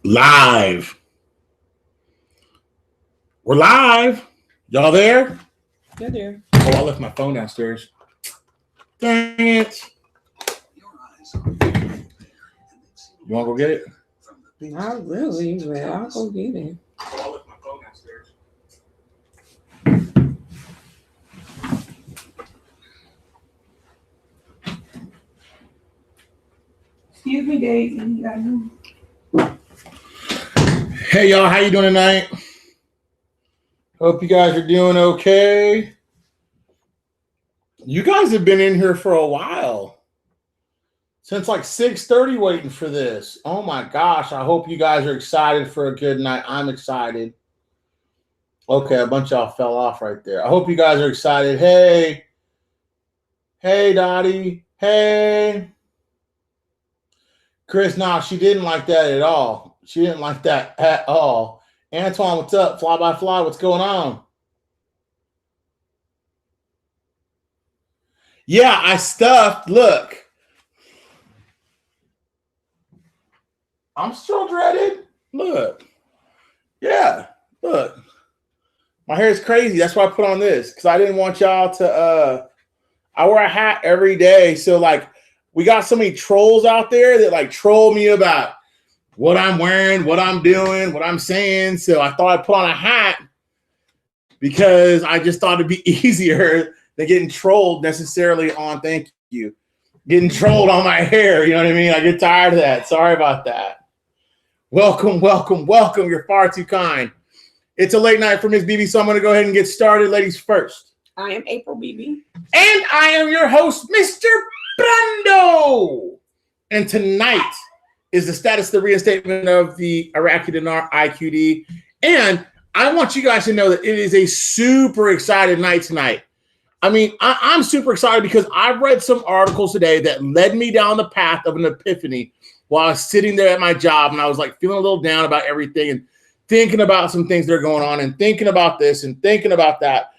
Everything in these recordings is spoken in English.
Live. We're live. Y'all there? Yeah, there. Oh, I left my phone downstairs. Dang it. You want to go get it? Not really, but I'll go get it. Oh, I left my phone downstairs. Excuse me, Daisy. Hey, y'all. How you doing tonight? Hope you guys are doing okay. You guys have been in here for a while. Since like 6:30 waiting for this. Oh my gosh. I hope you guys are excited for a good night. I'm excited. Okay, a bunch of y'all fell off right there. I hope you guys are excited. Hey. Hey, Dottie. Hey. Chris, nah, she didn't like that at all. She didn't like that at all. Antoine, what's up? Fly by fly, what's going on? Yeah, I stuffed. Look. I'm still dreaded. Look. Yeah, look. My hair is crazy. That's why I put on this. Because I didn't want y'all to I wear a hat every day. So like we got so many trolls out there that like troll me about what I'm wearing, what I'm doing, what I'm saying. So I thought I'd put on a hat because I just thought it'd be easier than getting trolled necessarily on, thank you, getting trolled on my hair. You know what I mean? I get tired of that. Sorry about that. Welcome, welcome, welcome. You're far too kind. It's a late night for Miss BB, so I'm going to go ahead and get started. Ladies first. I am April BB. And I am your host, Mr. Brando. And tonight is the status of the reinstatement of the Iraqi Dinar IQD. And I want you guys to know that it is a super excited night tonight. I mean, I'm super excited because I've read some articles today that led me down the path of an epiphany while I was sitting there at my job and I was like feeling a little down about everything and thinking about some things that are going on and thinking about this and thinking about that.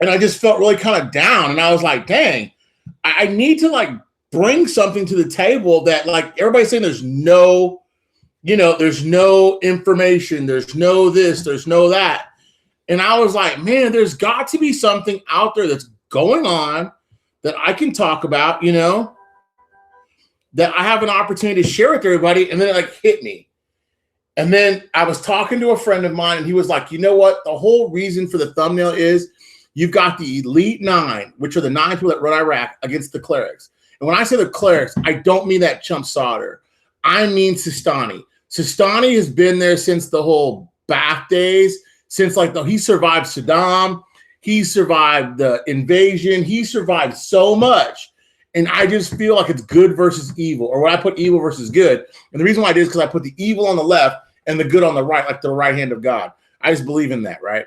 And I just felt really kind of down. And I was like, dang, I need to like bring something to the table that like everybody's saying there's no, there's no information. There's no this, there's no that. And I was like, man, there's got to be something out there that's going on that I can talk about, that I have an opportunity to share with everybody. And then it like hit me. And then I was talking to a friend of mine and he was like, you know what? The whole reason for the thumbnail is you've got the elite 9, which are the 9 people that run Iraq against the clerics. And when I say the clerics, I don't mean that chump Sauter. I mean Sistani. Sistani has been there since the whole Ba'ath days, since like he survived Saddam. He survived the invasion. He survived so much. And I just feel like it's good versus evil, or when I put evil versus good. And the reason why I did is because I put the evil on the left and the good on the right, like the right hand of God. I just believe in that, right?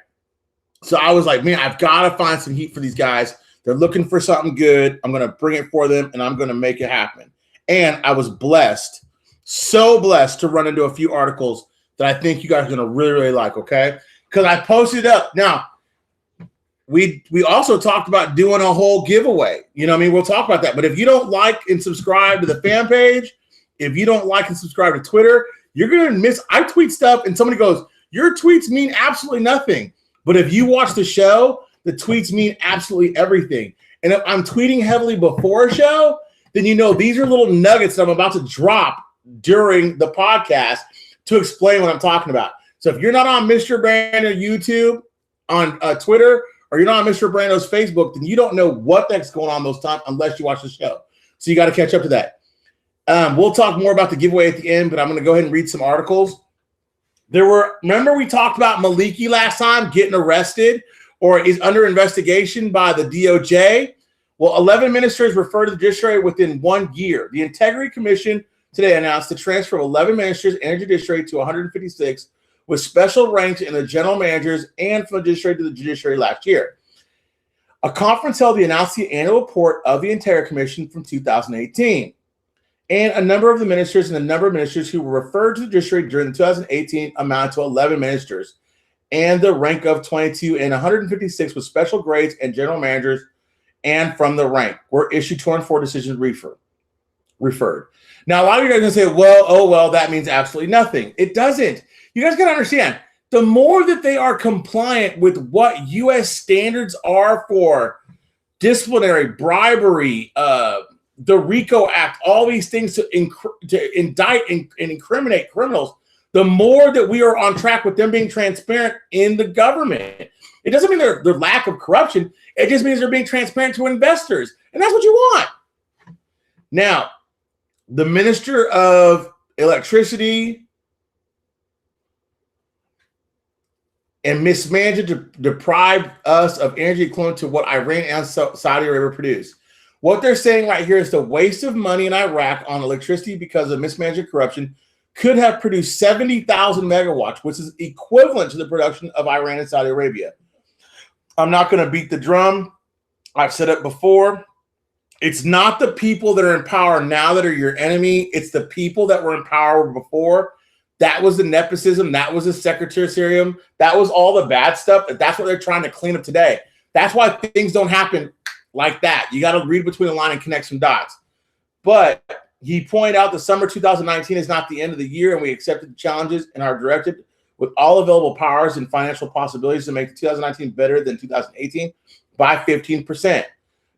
So I was like, man, I've got to find some heat for these guys. They're looking for something good. I'm going to bring it for them, and I'm going to make it happen. And I was blessed, so blessed to run into a few articles that I think you guys are going to really, really like, okay? Because I posted up. Now, we also talked about doing a whole giveaway. You know what I mean? We'll talk about that. But if you don't like and subscribe to the fan page, if you don't like and subscribe to Twitter, you're going to miss. I tweet stuff, and somebody goes, your tweets mean absolutely nothing. But if you watch the show, the tweets mean absolutely everything. And if I'm tweeting heavily before a show, then these are little nuggets that I'm about to drop during the podcast to explain what I'm talking about. So if you're not on Mr. Brando YouTube, on Twitter, or you're not on Mr. Brando's Facebook, then you don't know what the heck's going on those times unless you watch the show. So you got to catch up to that. We'll talk more about the giveaway at the end, but I'm going to go ahead and read some articles. Remember we talked about Maliki last time getting arrested or is under investigation by the DOJ? Well, 11 ministers referred to the judiciary within 1 year. The Integrity Commission today announced the transfer of 11 ministers and the judiciary to 156 with special ranks in the general managers and from the judiciary to the judiciary last year. A conference held to announce the annual report of the Integrity Commission from 2018. And a number of the ministers and the number of ministers who were referred to the judiciary during 2018 amounted to 11 ministers and the rank of 22 and 156 with special grades and general managers and from the rank were issued 204 decisions refer. referred. Now, a lot of you guys are going to say, well, oh, well, that means absolutely nothing. It doesn't. You guys got to understand, the more that they are compliant with what U.S. standards are for disciplinary, bribery, the RICO Act, all these things to indict and incriminate criminals, the more that we are on track with them being transparent in the government. It doesn't mean their lack of corruption. It just means they're being transparent to investors. And that's what you want. Now, the Minister of Electricity and mismanaged to deprive us of energy equivalent to what Iran and Saudi Arabia produce. What they're saying right here is the waste of money in Iraq on electricity because of mismanaged corruption could have produced 70,000 megawatts, which is equivalent to the production of Iran and Saudi Arabia. I'm not going to beat the drum. I've said it before. It's not the people that are in power now that are your enemy. It's the people that were in power before. That was the nepotism. That was the secretariat. That was all the bad stuff. That's what they're trying to clean up today. That's why things don't happen like that. You got to read between the line and connect some dots. But he pointed out the summer 2019 is not the end of the year, and we accepted the challenges and are directed with all available powers and financial possibilities to make 2019 better than 2018 by 15%.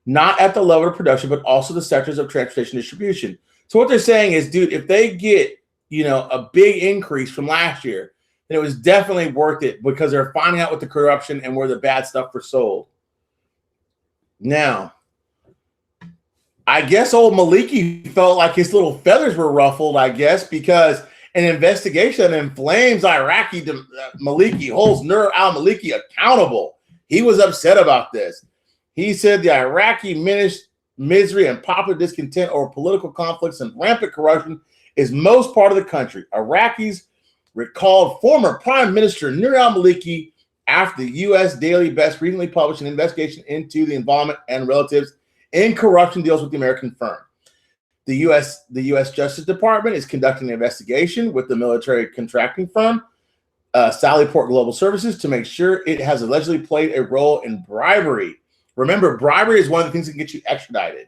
Not at the level of production, but also the sectors of transportation distribution. So what they're saying is, dude, if they get, a big increase from last year, then it was definitely worth it because they're finding out what the corruption and where the bad stuff was sold. Now, I guess old Maliki felt like his little feathers were ruffled, I guess, because an investigation inflames Iraqi Maliki, holds Nur al-Maliki accountable. He was upset about this. He said the Iraqi misery and popular discontent over political conflicts and rampant corruption is most part of the country. Iraqis recalled former Prime Minister Nur al-Maliki after the U.S. Daily Best recently published an investigation into the involvement and relatives in corruption deals with the American firm. The U.S. Justice Department is conducting an investigation with the military contracting firm, Sallyport Global Services, to make sure it has allegedly played a role in bribery. Remember, bribery is one of the things that can get you extradited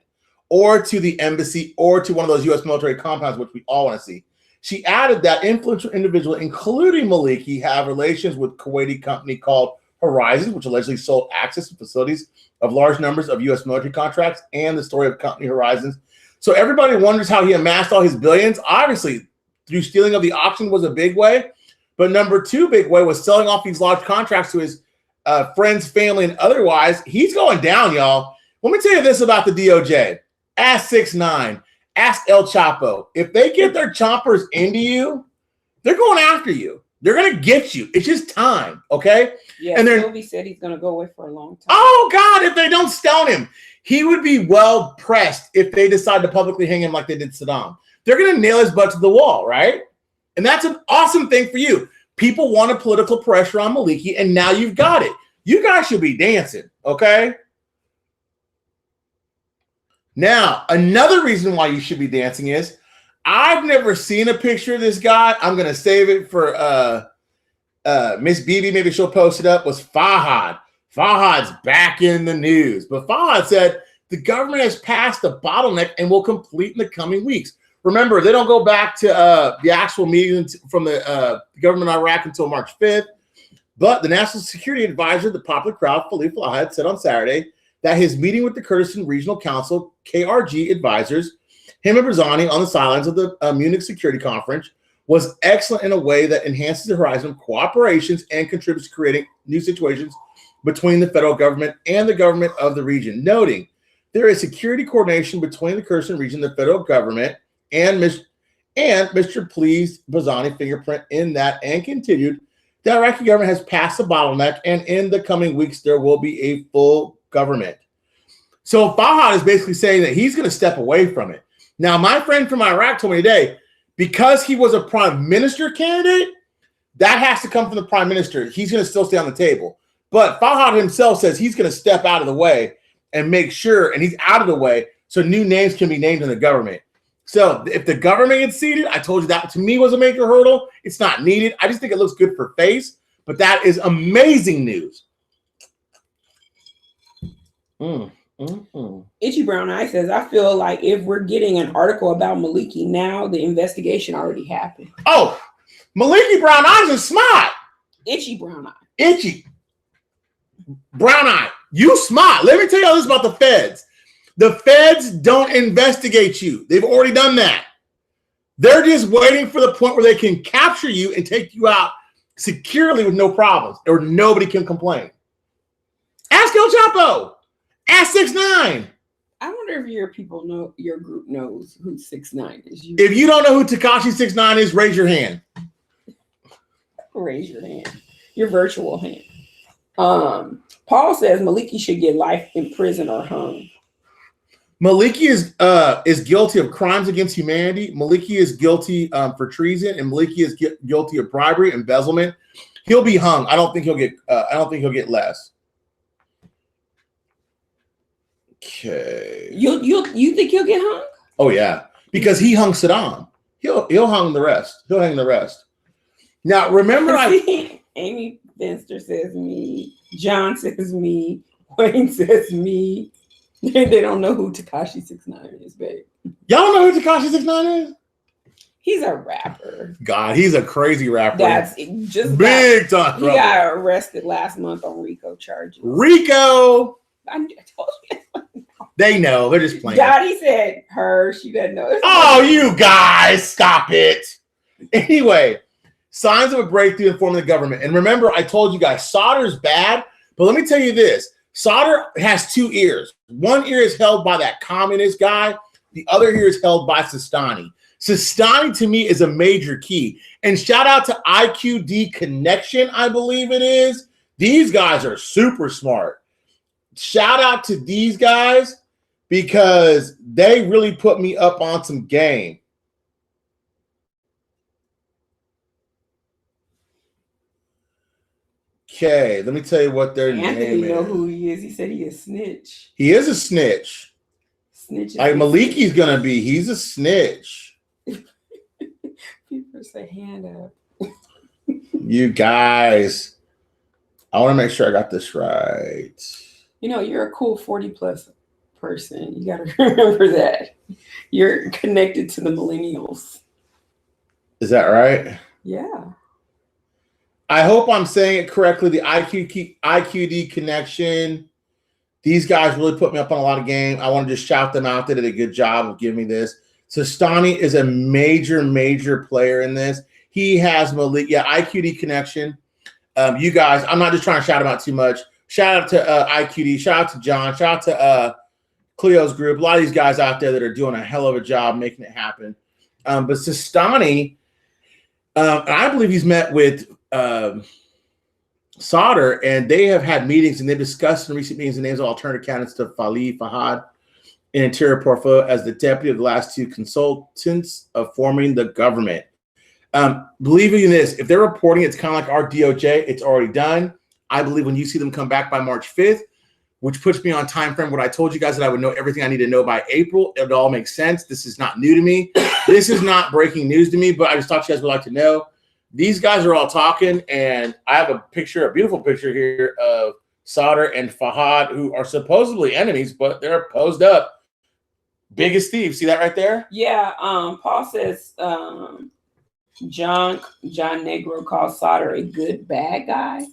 or to the embassy or to one of those U.S. military compounds, which we all want to see. She added that influential individual, including Maliki, have relations with Kuwaiti company called Horizons, which allegedly sold access to facilities of large numbers of U.S. military contracts, and the story of company Horizons. So everybody wonders how he amassed all his billions. Obviously, through stealing of the auction was a big way. But number two big way was selling off these large contracts to his friends, family, and otherwise. He's going down, y'all. Let me tell you this about the DOJ. Ask 6ix9ine. Ask El Chapo. If they get their choppers into you, they're going after you. They're going to get you. It's just time, okay? Yeah, and Sylvie said he's going to go away for a long time. Oh, God, if they don't stone him. He would be well pressed if they decide to publicly hang him like they did Saddam. They're going to nail his butt to the wall, right? And that's an awesome thing for you. People wanted political pressure on Maliki, and now you've got it. You guys should be dancing, okay? Now, another reason why you should be dancing is I've never seen a picture of this guy. I'm going to save it for Miss Bibi. Maybe she'll post it up. Was Fahad. Fahad's back in the news. But Fahad said the government has passed the bottleneck and will complete in the coming weeks. Remember, they don't go back to the actual meeting from the government of Iraq until March 5th. But the National Security Advisor, the popular crowd, Khalif Fahad, said on Saturday that his meeting with the Kurdistan Regional Council, KRG advisors, him and Barzani on the sidelines of the Munich Security Conference, was excellent in a way that enhances the horizon of cooperations and contributes to creating new situations between the federal government and the government of the region, noting there is security coordination between the Kurdistan region, the federal government, and Mr. Pleased Barzani fingerprint in that, and continued, the Iraqi government has passed the bottleneck, and in the coming weeks, there will be a full government. So Fahad is basically saying that he's going to step away from it. Now, my friend from Iraq told me today, because he was a prime minister candidate, that has to come from the prime minister. He's going to still stay on the table. But Fahad himself says he's going to step out of the way and make sure, and he's out of the way, so new names can be named in the government. So if the government gets seated, I told you that to me was a major hurdle. It's not needed. I just think it looks good for face, but that is amazing news. Itchy Brown Eye says, I feel like if we're getting an article about Maliki now, the investigation already happened. Oh, Maliki Brown Eyes is smart. Itchy Brown Eye. Itchy Brown Eye, you smart. Let me tell you this about the feds. The feds don't investigate you. They've already done that. They're just waiting for the point where they can capture you and take you out securely with no problems, or nobody can complain. Ask El Chapo. Ask 6ix9ine. I wonder if your group knows who 6ix9ine is. If you don't know who Tekashi 6ix9ine is, raise your hand. Raise your hand. Your virtual hand. Paul says Maliki should get life in prison or hung. Maliki is guilty of crimes against humanity. Maliki is guilty for treason, and Maliki is guilty of bribery, embezzlement. He'll be hung. I don't think he'll get less. Okay. You think he'll get hung? Oh yeah, because he hung Saddam. He'll hang the rest. He'll hang the rest. Now remember, Amy Finster says me. John says me. Wayne says me. They don't know who Tekashi 6ix9ine is, babe. Y'all don't know who Tekashi 6ix9ine is? He's a rapper. God, he's a crazy rapper. That's just big time. He got arrested last month on RICO charges. RICO. I told you. They know. They're just playing. Dottie said her. She doesn't know. Oh, you guys, stop it. Anyway, signs of a breakthrough in forming the government. And remember, I told you guys, solder's bad. But let me tell you this. Solder has two ears. One ear is held by that communist guy. The other ear is held by Sistani. Sistani, to me, is a major key. And shout out to IQD Connection, I believe it is. These guys are super smart. Shout out to these guys because they really put me up on some game. Okay, let me tell you what their name is. Anthony know who he is. He said he is snitch. He is a snitch. Snitch. Like Maliki's gonna be. He's a snitch. People say hand up. You guys, I want to make sure I got this right. You know, you're a cool 40+ person. You got to remember that. You're connected to the millennials. Is that right? Yeah. I hope I'm saying it correctly. The IQD Connection. These guys really put me up on a lot of game. I want to just shout them out. They did a good job of giving me this. Sistani is a major player in this. He has Malik. Yeah, IQD Connection. You guys, I'm not just trying to shout them out too much. Shout out to IQD. Shout out to John. Shout out to Cleo's group. A lot of these guys out there that are doing a hell of a job making it happen. But Sistani, I believe he's met with Solder, and they have had meetings, and they've discussed in recent meetings the names of alternative candidates to Fahad in Interior Portfolio as the deputy of the last two consultants of forming the government. Believe in this, if they're reporting it's kind of like our DOJ, it's already done. I believe when you see them come back by March 5th, which puts me on time frame, what I told you guys that I would know everything I need to know by April, it all makes sense. This is not new to me. This is not breaking news to me, but I just thought you guys would like to know. These guys are all talking, and I have a beautiful picture here of Solder and Fahad, who are supposedly enemies, but they're posed up. Big as Steve. See that right there? Yeah. Paul says John Negro calls Solder a good bad guy.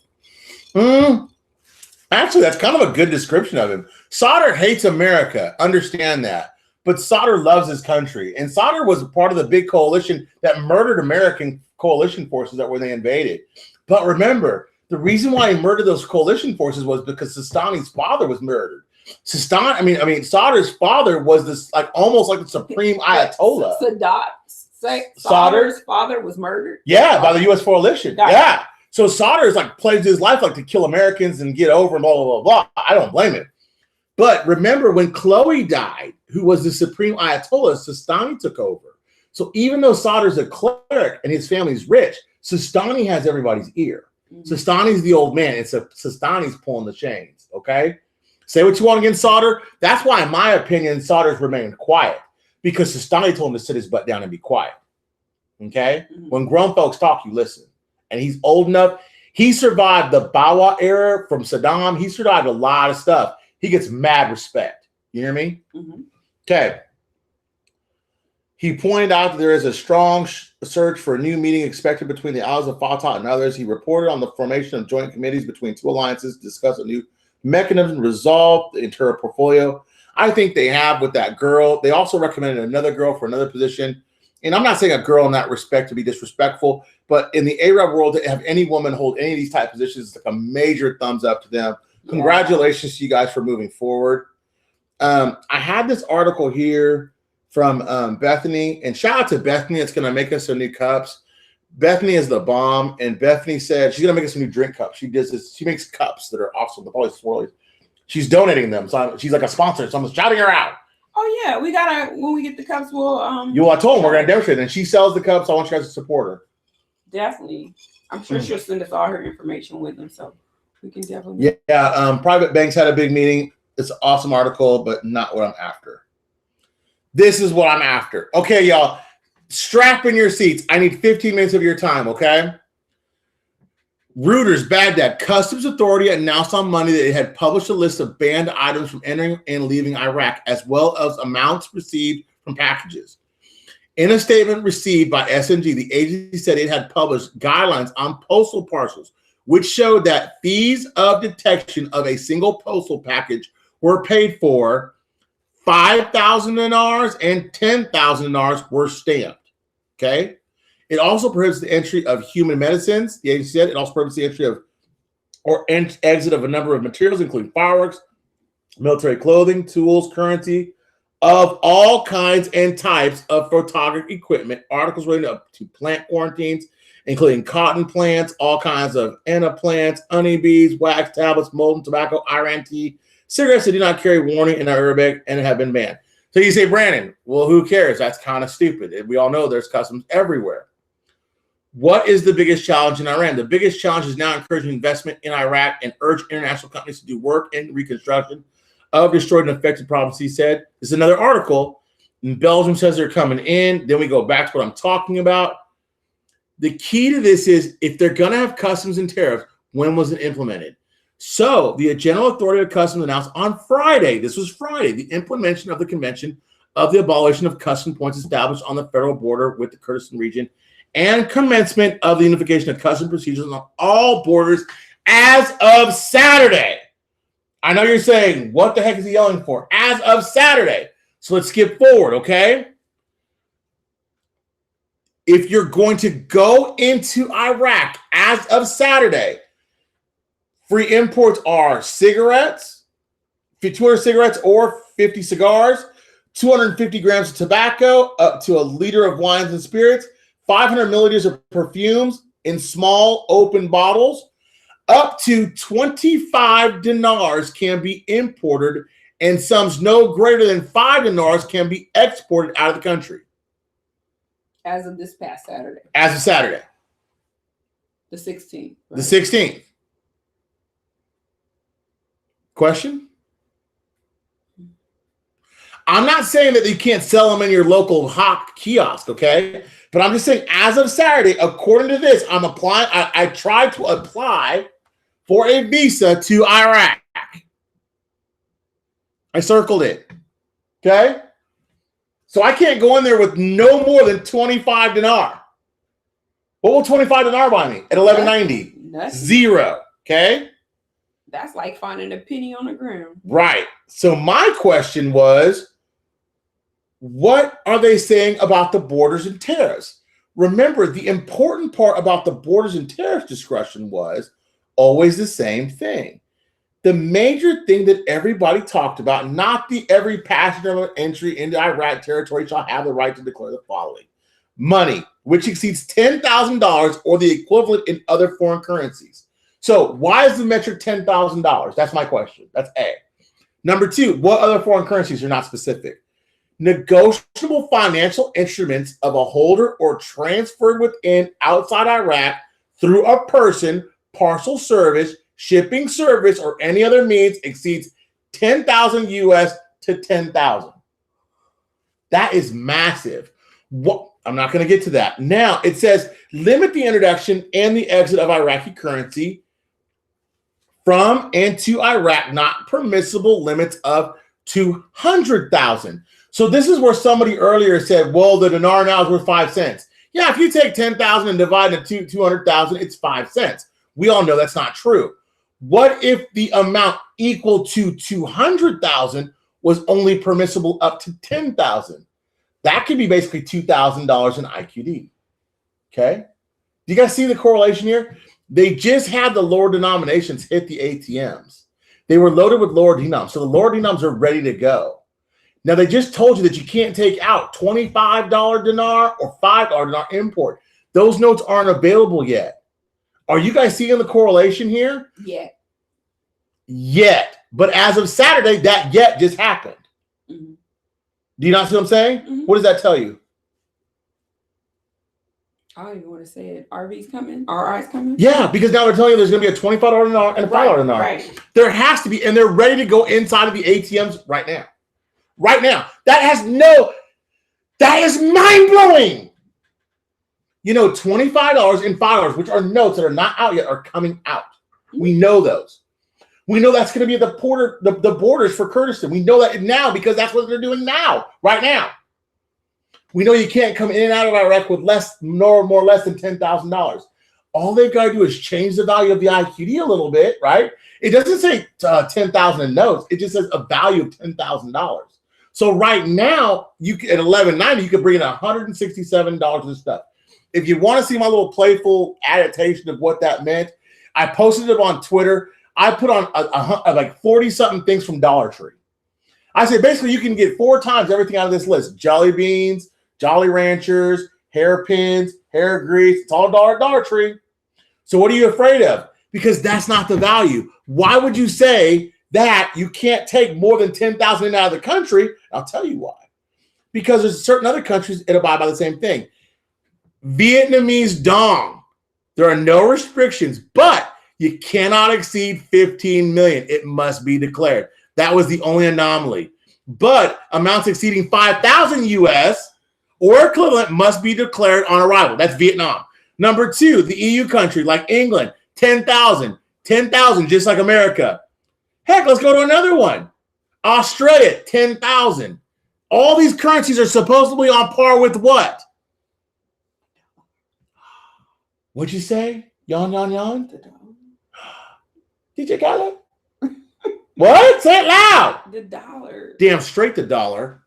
Actually, that's kind of a good description of him. Solder hates America. Understand that. But Solder loves his country. And Solder was part of the big coalition that murdered American coalition forces that when they invaded. But remember, the reason why he murdered those coalition forces was because Sistani's father was murdered. Solder's father was this almost like the supreme Ayatollah. Solder's father was murdered? Yeah, by the U.S. coalition. Yeah. So Solder is pledged his life to kill Americans and get over and blah, blah, blah, blah. I don't blame him. But remember, when Chloe died, who was the supreme Ayatollah, Sistani took over. So even though Solder's a cleric and his family's rich, Sistani has everybody's ear. Mm-hmm. Sistani's the old man. Sistani's pulling the chains, okay? Say what you want against Solder. That's why, in my opinion, Solder's remained quiet, because Sistani told him to sit his butt down and be quiet, okay? Mm-hmm. When grown folks talk, you listen. And he's old enough. He survived the Bawa era from Saddam. He survived a lot of stuff. He gets mad respect. You hear me? Mm-hmm. Okay. He pointed out that there is a strong search for a new meeting expected between the allies of Fatah and others. He reported on the formation of joint committees between two alliances to discuss a new mechanism to resolve the internal portfolio. I think they have with that girl. They also recommended another girl for another position. And I'm not saying a girl in that respect to be disrespectful, but in the Arab world, to have any woman hold any of these type of positions is like a major thumbs up to them. Yeah. Congratulations to you guys for moving forward. I had this article here from Bethany, and shout out to Bethany. It's going to make us some new cups. Bethany is the bomb, and Bethany said she's going to make us some new drink cups. She does this. She makes cups that are awesome. They're probably swirly. She's donating them, so she's like a sponsor. So I'm shouting her out. Oh yeah, we gotta when we get the cups, we'll I told them we're going to demonstrate, and she sells the cups. I want you guys to support her. Definitely, I'm sure she'll send us all her information with them, so we can definitely. Yeah. Private banks had a big meeting. It's an awesome article, but not what I'm after. This is what I'm after. Okay, y'all. Strap in your seats. I need 15 minutes of your time, okay? Reuters, Baghdad, Customs Authority announced on Monday that it had published a list of banned items from entering and leaving Iraq, as well as amounts received from packages. In a statement received by SNG, the agency said it had published guidelines on postal parcels, which showed that fees of detection of a single postal package were paid for. 5,000 dinars and 10,000 dinars were stamped. Okay. It also prohibits the entry of human medicines. The agency said it also prohibits the entry of or exit of a number of materials, including fireworks, military clothing, tools, currency of all kinds and types of photographic equipment, articles related to plant quarantines, including cotton plants, all kinds of henna plants, honeybees, wax tablets, molten tobacco, Iran tea, cigarettes that do not carry warning in Arabic and have been banned. So you say, Brandon, well, who cares? That's kind of stupid. We all know there's customs everywhere. What is the biggest challenge in Iran? The biggest challenge is now encouraging investment in Iraq and urge international companies to do work and reconstruction of destroyed and affected provinces, he said. This is another article. And Belgium says they're coming in. Then we go back to what I'm talking about. The key to this is if they're going to have customs and tariffs, when was it implemented? So the General Authority of Customs announced on Friday, this was Friday, the implementation of the Convention of the Abolition of Custom Points established on the federal border with the Kurdistan region and commencement of the unification of custom procedures on all borders as of Saturday. I know you're saying, what the heck is he yelling for? As of Saturday. So let's skip forward, okay? If you're going to go into Iraq as of Saturday, free imports are cigarettes, 200 cigarettes or 50 cigars, 250 grams of tobacco, up to a liter of wines and spirits, 500 milliliters of perfumes in small open bottles, up to 25 dinars can be imported, and sums no greater than 5 dinars can be exported out of the country. As of this past Saturday. As of Saturday. The 16th. Right? The 16th. Question? I'm not saying that you can't sell them in your local hop kiosk, okay? But I'm just saying, as of Saturday, according to this, I'm applying. I tried to apply for a visa to Iraq. I circled it, okay? So I can't go in there with no more than 25 dinar. What will 25 dinar buy me at 11.90? Zero, okay? That's like finding a penny on the ground. Right. So my question was, what are they saying about the borders and tariffs? Remember, the important part about the borders and tariffs discussion was always the same thing. The major thing that everybody talked about, not the every passenger entry into Iraq territory shall have the right to declare the following. Money, which exceeds $10,000 or the equivalent in other foreign currencies. So why is the metric $10,000? That's my question. That's A. Number two, what other foreign currencies are not specific? Negotiable financial instruments of a holder or transferred within outside Iraq through a person, parcel service, shipping service, or any other means exceeds 10,000 US to 10,000. That is massive. What? I'm not going to get to that. Now, it says limit the introduction and the exit of Iraqi currency from and to Iraq, not permissible limits of 200,000. So this is where somebody earlier said, well, the dinar now is worth 5 cents. Yeah, if you take 10,000 and divide it to 200,000, it's 5 cents. We all know that's not true. What if the amount equal to 200,000 was only permissible up to 10,000? That could be basically $2,000 in IQD. Okay? Do you guys see the correlation here? They just had the lower denominations hit the ATMs. They were loaded with lower denoms. So the lower denoms are ready to go. Now, they just told you that you can't take out $25 dinar or $5 dinar import. Those notes aren't available yet. Are you guys seeing the correlation here? Yet. But as of Saturday, that yet just happened. Mm-hmm. Do you not see what I'm saying? Mm-hmm. What does that tell you? I don't even want to say it. RV's coming? RI's coming? Yeah, because now they're telling you there's going to be a $25 dinar and a $5 dinar. Right. There has to be, and they're ready to go inside of the ATMs right now. Right now. That is mind-blowing. You know, $25 and $5, which are notes that are not out yet, are coming out. We know those. We know that's going to be at the borders for Kurdistan. We know that now because that's what they're doing now, right now. We know you can't come in and out of Iraq with less than $10,000. All they've got to do is change the value of the IQD a little bit, right? It doesn't say 10,000 in notes. It just says a value of $10,000. So right now, you at $11.90, you could bring in $167 of stuff. If you want to see my little playful adaptation of what that meant, I posted it on Twitter. I put on like 40-something things from Dollar Tree. I said, basically, you can get 4 times everything out of this list. Jelly beans, Jolly Ranchers, hairpins, hair grease. It's all Dollar Tree. So what are you afraid of? Because that's not the value. Why would you say that you can't take more than 10,000 in out of the country? I'll tell you why. Because there's certain other countries that abide by the same thing. Vietnamese dong. There are no restrictions, but you cannot exceed 15 million. It must be declared. That was the only anomaly. But amounts exceeding 5,000 US or equivalent must be declared on arrival. That's Vietnam. Number 2, the EU country like England, 10,000. 10,000, just like America. Heck, let's go to another one. Australia, 10,000. All these currencies are supposedly on par with what? What'd you say? Yon? DJ Khaled? What? Say it loud. The dollar. Damn straight the dollar.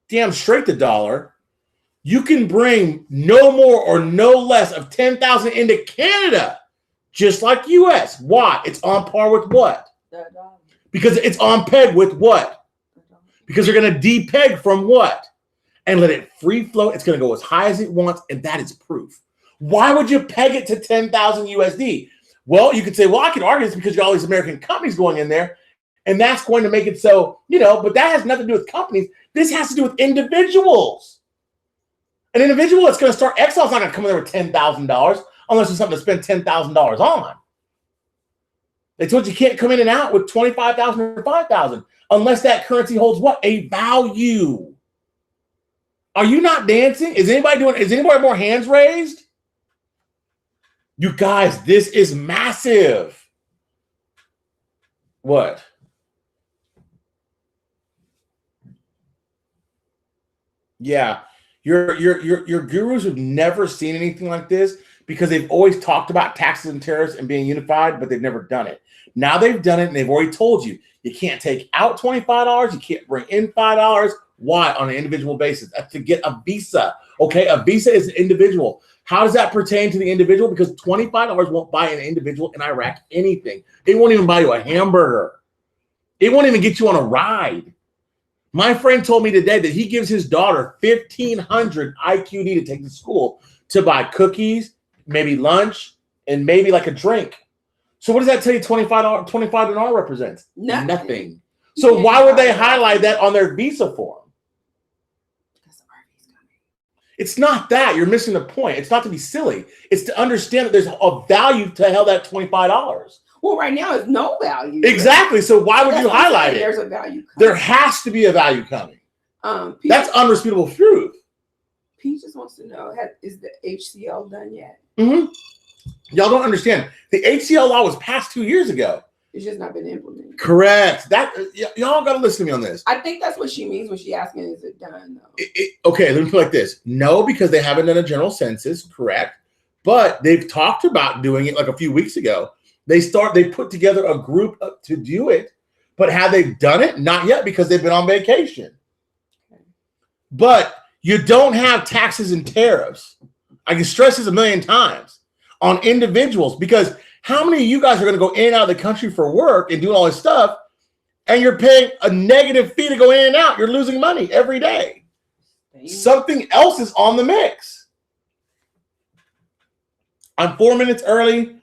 Damn straight the dollar. You can bring no more or no less of 10,000 into Canada, just like US. Why? It's on par with what? The dollar. Because it's on peg with what? Because they're going to depeg from what? And let it free float. It's going to go as high as it wants, and that is proof. Why would you peg it to 10,000 USD? Well, you could say, well, I can argue it's because you got all these American companies going in there, and that's going to make it so, but that has nothing to do with companies. This has to do with individuals. An individual that's going to start Exile's not going to come in there with $10,000 unless it's something to spend $10,000 on. They told you can't come in and out with 25,000 or 5,000 unless that currency holds what? A value. Are you not dancing? Is anybody more hands raised? You guys, this is massive. What? Yeah. Your gurus have never seen anything like this because they've always talked about taxes and tariffs and being unified, but they've never done it. Now they've done it, and they've already told you can't take out $25, you can't bring in $5. Why? On an individual basis. That's to get a visa. Okay, a visa is an individual. How does that pertain to the individual? Because $25 won't buy an individual in Iraq anything. It won't even buy you a hamburger. It won't even get you on a ride. My friend told me today that he gives his daughter $1,500 IQD to take to school to buy cookies, maybe lunch, and maybe like a drink. So what does that tell you $25 dinar represents? Nothing. So why would they highlight that on their visa form? It's not that. You're missing the point. It's not to be silly. It's to understand that there's a value to hell that $25. Well, right now it's no value. Exactly. So why would you highlight it? There's a value coming. There has to be a value coming. That's undisputable truth. Pete just wants to know, is the HCL done yet? Mm-hmm. Y'all don't understand. The HCL law was passed 2 years ago. It's just not been implemented. Correct. That y'all got to listen to me on this. I think that's what she means when she asking, is it done, though? Okay, let me put it like this. No, because they haven't done a general census, correct? But they've talked about doing it like a few weeks ago. They put together a group to do it, but have they done it? Not yet, because they've been on vacation. Okay. But you don't have taxes and tariffs. I can stress this a million times on individuals, because how many of you guys are going to go in and out of the country for work and doing all this stuff, and you're paying a negative fee to go in and out? You're losing money every day. Damn. Something else is on the mix. I'm 4 minutes early.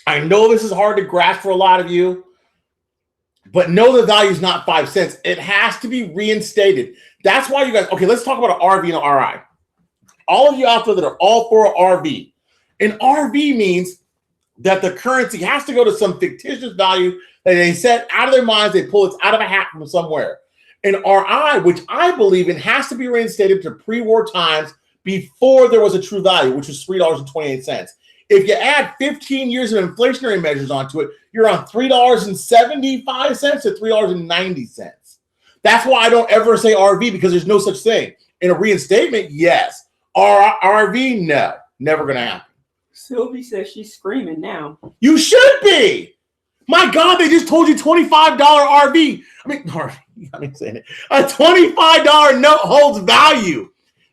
I know this is hard to grasp for a lot of you, but know the value is not 5 cents. It has to be reinstated. That's why you guys, okay, let's talk about an RV and an RI. All of you out there that are all for an RV. An RV means that the currency has to go to some fictitious value that they set out of their minds. They pull it out of a hat from somewhere. An RI, which I believe in, has to be reinstated to pre-war times before there was a true value, which was $3.28. If you add 15 years of inflationary measures onto it, you're on $3.75 to $3.90. That's why I don't ever say RV, because there's no such thing. In a reinstatement, yes. RV, no. Never going to happen. Sylvie says she's screaming now. You should be. My God, they just told you $25 RV. I'm saying it. A $25 note holds value.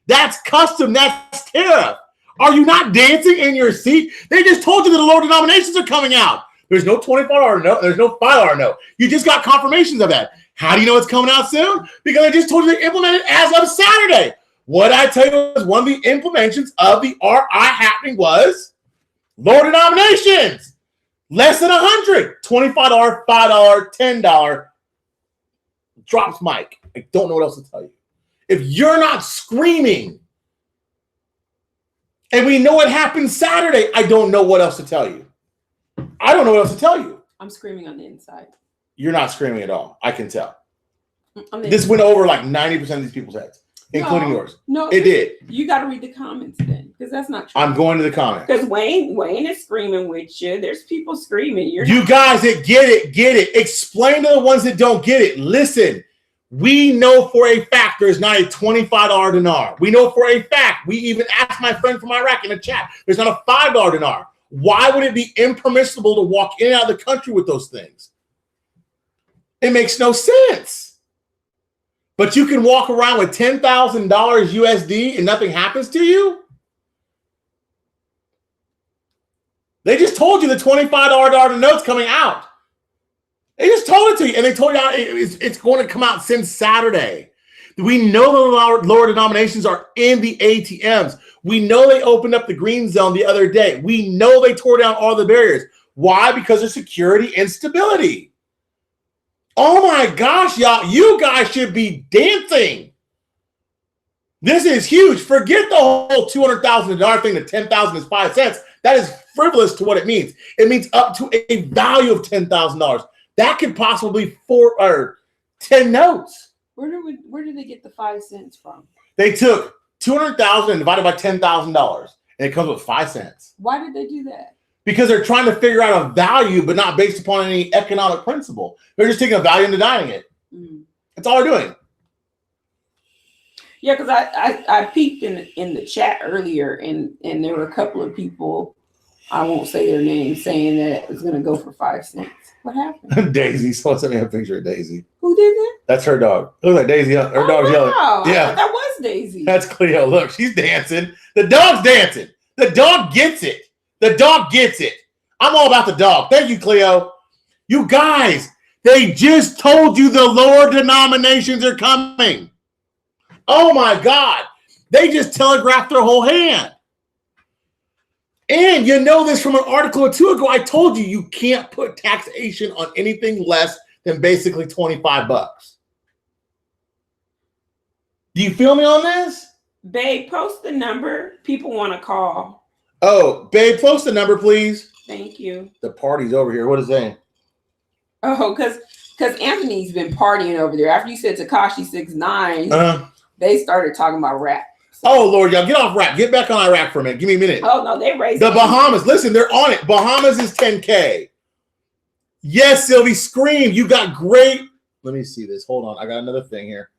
That's custom. That's tariff. Are you not dancing in your seat? They just told you that the lower denominations are coming out. There's no $25 note. There's no $5 note. You just got confirmations of that. How do you know it's coming out soon? Because I just told you to implement it as of Saturday. What I tell you is one of the implementations of the RI happening was lower denominations. Less than 100. $25, $5, $10. Drops mic. I don't know what else to tell you. If you're not screaming, and we know it happened Saturday, I don't know what else to tell you. I don't know what else to tell you. I'm screaming on the inside. You're not screaming at all. I can tell. This went over like 90% of these people's heads, including yours. No, it did. You got to read the comments then, because that's not true. I'm going to the comments. Because Wayne is screaming with you. There's people screaming. You guys that get it. Explain to the ones that don't get it. Listen. We know for a fact there's not a $25 dinar. We know for a fact. We even asked my friend from Iraq in the chat. There's not a $5 dinar. Why would it be impermissible to walk in and out of the country with those things? It makes no sense. But you can walk around with $10,000 USD and nothing happens to you? They just told you the $25 note's coming out. They just told it to you, and they told you it's going to come out since Saturday. We know the lower denominations are in the ATMs. We know they opened up the green zone the other day. We know they tore down all the barriers. Why? Because of security and stability. Oh my gosh, y'all. You guys should be dancing. This is huge. Forget the whole $200,000 thing. The $10,000 is 5 cents. That is frivolous to what it means. It means up to a value of $10,000. That could possibly be 4 or 10 notes. Where did they get the 5 cents from? They took $200,000 and divided by $10,000, and it comes with 5 cents. Why did they do that? Because they're trying to figure out a value, but not based upon any economic principle. They're just taking a value and denying it. That's all they're doing. Yeah, because I peeked in the chat earlier, and there were a couple of people, I won't say their names, saying that it was going to go for 5 cents. What happened? Daisy. Someone sent me a picture of Daisy. Who did that? That's her dog. It looks like Daisy. Her dog's yelling. Yeah, that was Daisy. That's Cleo. Look, she's dancing. The dog's dancing. The dog gets it. The dog gets it. I'm all about the dog. Thank you, Cleo. You guys, they just told you the lower denominations are coming. Oh my God. They just telegraphed their whole hand. And you know this from an article or two ago. I told you you can't put taxation on anything less than basically $25. Do you feel me on this? Babe, post the number. People want to call. Oh, babe, post the number, please. Thank you. The party's over here. What is that? Oh, because Anthony's been partying over there. After you said Tekashi 6ix9ine, they started talking about rap. Oh, Lord, y'all, get off rap. Get back on Iraq for a minute. Give me a minute. Oh, no, they raised the Bahamas. Listen, they're on it. Bahamas is 10K. Yes, Sylvie, scream. You got great. Let me see this. Hold on. I got another thing here.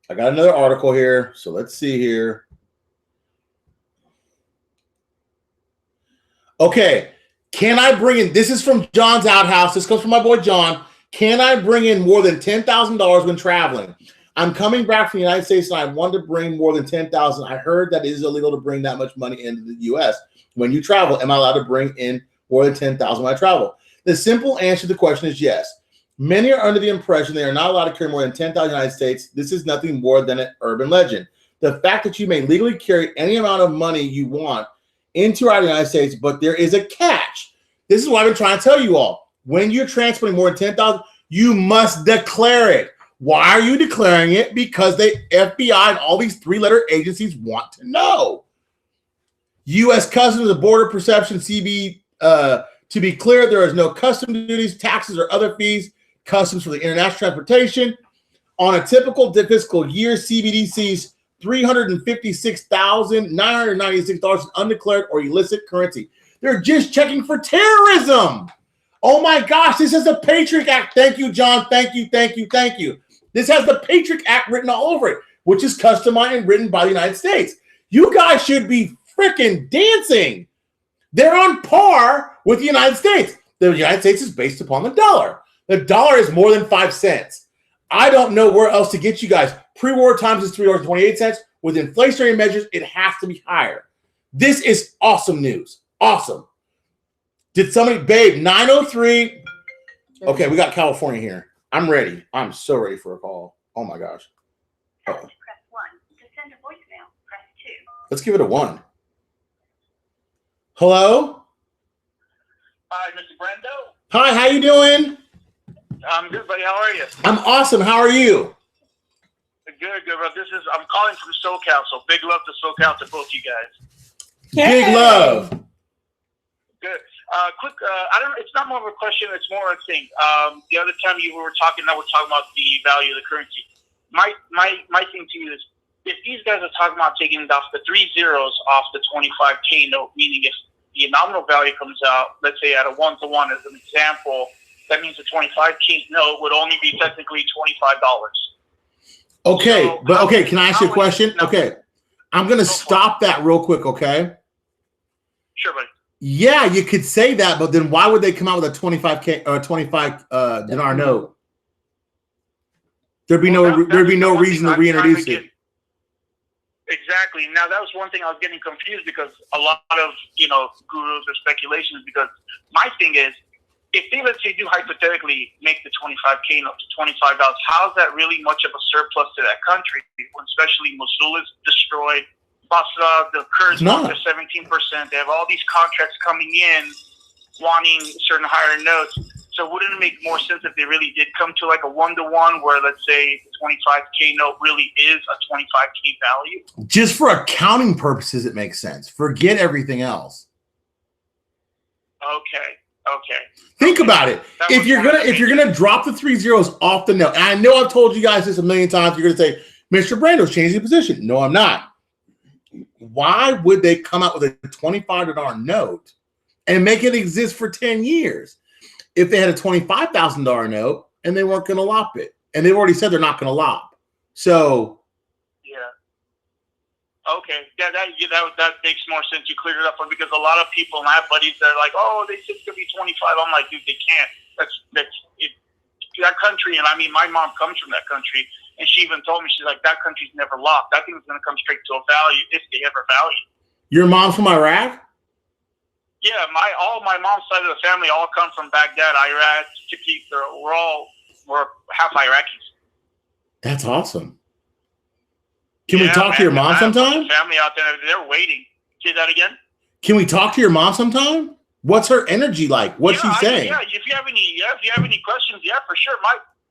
I got another article here. So let's see here. Okay. Can I bring in, this is from John's Outhouse. This comes from my boy John. Can I bring in more than $10,000 when traveling? I'm coming back from the United States and I want to bring more than $10,000. I heard that it is illegal to bring that much money into the U.S. When you travel, am I allowed to bring in more than $10,000 when I travel? The simple answer to the question is yes. Many are under the impression they are not allowed to carry more than $10,000 in the United States. This is nothing more than an urban legend. The fact that you may legally carry any amount of money you want into the United States, but there is a catch. This is what I've been trying to tell you all. When you're transporting more than $10,000, you must declare it. Why are you declaring it? Because the FBI and all these three-letter agencies want to know. U.S. Customs and Border Protection, CB, to be clear, there is no custom duties, taxes, or other fees, customs for the international transportation. On a typical fiscal year, CBD sees $356,996 in undeclared or illicit currency. They're just checking for terrorism. Oh my gosh, this is the Patriot Act. Thank you, John. Thank you, thank you, thank you. This has the Patriot Act written all over it, which is customized and written by the United States. You guys should be freaking dancing. They're on par with the United States. The United States is based upon the dollar. The dollar is more than 5 cents. I don't know where else to get you guys. Pre-war times is $3.28. With inflationary measures, it has to be higher. This is awesome news. Awesome. Did somebody, babe, 903. Okay, we got California here. I'm ready. I'm so ready for a call. Oh my gosh. Press 1. To send a voicemail, press 2. Let's give it a 1. Hello? Hi, Mr. Brando. Hi, how you doing? I'm good, buddy. How are you? I'm awesome. How are you? Good, bro. I'm calling from SoCal, so big love to SoCal to both you guys. Big love. Good. Quick, I don't know. It's not more of a question. It's more a thing. The other time we were talking about the value of the currency. My thing to you is, if these guys are talking about taking off the 3 zeros off the 25K note, meaning if the nominal value comes out, let's say at a 1-to-1 as an example, that means the 25K note would only be technically $25. Okay, So but okay, can I ask you a question? Okay, I'm going to stop that real quick, okay? Sure, buddy. Yeah, you could say that, but then why would they come out with a 25K or 25 dinar note? There'd be no reason to reintroduce it. Exactly. Now that was one thing I was getting confused because a lot of gurus or speculations. Because my thing is, if they, let's say, do hypothetically make the 25K note to $25, how is that really much of a surplus to that country? When especially Mosul is destroyed, Basra, the Kurds want their 17%. They have all these contracts coming in, wanting certain higher notes. So wouldn't it make more sense if they really did come to like a 1-to-1 where, let's say, the 25K note really is a 25K value? Just for accounting purposes, it makes sense. Forget everything else. Okay. Think about it. If you're gonna drop the 3 zeros off the note, and I know I've told you guys this a million times, you're gonna say, Mr. Brando's changing the position. No, I'm not. Why would they come out with a $25 note and make it exist for 10 years? If they had a $25,000 note and they weren't going to lop it, and they've already said they're not going to lop. So, yeah. Okay. Yeah, that makes more sense. You cleared it up because a lot of people and I have buddies that are like, oh, they said it's going to be 25. I'm like, dude, they can't. That's it. That country, and I mean, my mom comes from that country, and she even told me, she's like, that country's never lopped. That thing's going to come straight to a value if they ever value. Your mom's from Iraq? Yeah, all my mom's side of the family all come from Baghdad, Iraq, Tikrit. We're half Iraqis. That's awesome. Can we talk to your mom sometime? Family out there, they're waiting. Say that again. Can we talk to your mom sometime? What's her energy like? What's she saying? Yeah, if you have any questions, yeah, for sure.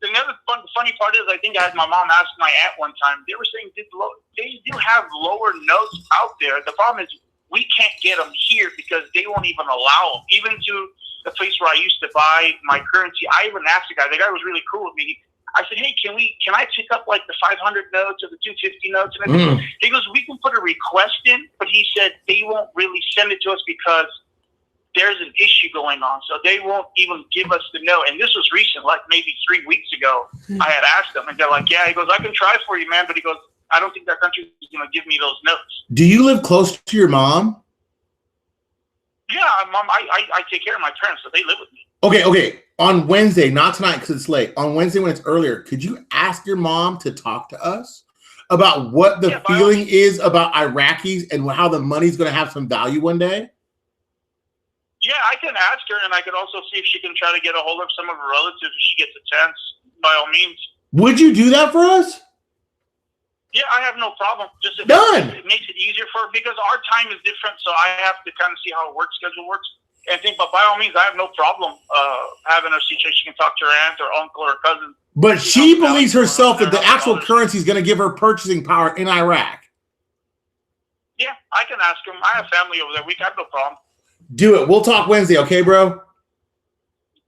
Another funny part is, I think I had my mom ask my aunt one time. They were saying they do have lower notes out there. The problem is we can't get them here because they won't even allow them. Even to the place where I used to buy my currency, I even asked the guy. The guy was really cool with me. I said, hey, can I pick up like the 500 notes or the 250 notes? And he goes, we can put a request in, but he said they won't really send it to us because there's an issue going on. So they won't even give us the note. And this was recent, like maybe 3 weeks ago. I had asked them, and they're like, yeah. He goes, I can try for you, man. But he goes, I don't think that country is going to give me those notes. Do you live close to your mom? Yeah, Mom, I take care of my parents, so they live with me. Okay. On Wednesday, not tonight because it's late. On Wednesday when it's earlier, could you ask your mom to talk to us about what the feeling is about Iraqis and how the money's going to have some value one day? Yeah, I can ask her, and I can also see if she can try to get a hold of some of her relatives if she gets a chance, by all means. Would you do that for us? Yeah, I have no problem. Just Done. It makes it easier for her because our time is different, so I have to kind of see how her work schedule works. And think, but by all means, I have no problem having her see if she can talk to her aunt or uncle or cousin. But she believes herself that the actual currency is going to give her purchasing power in Iraq. Yeah, I can ask them. I have family over there. We have no problem. Do it. We'll talk Wednesday, okay, bro?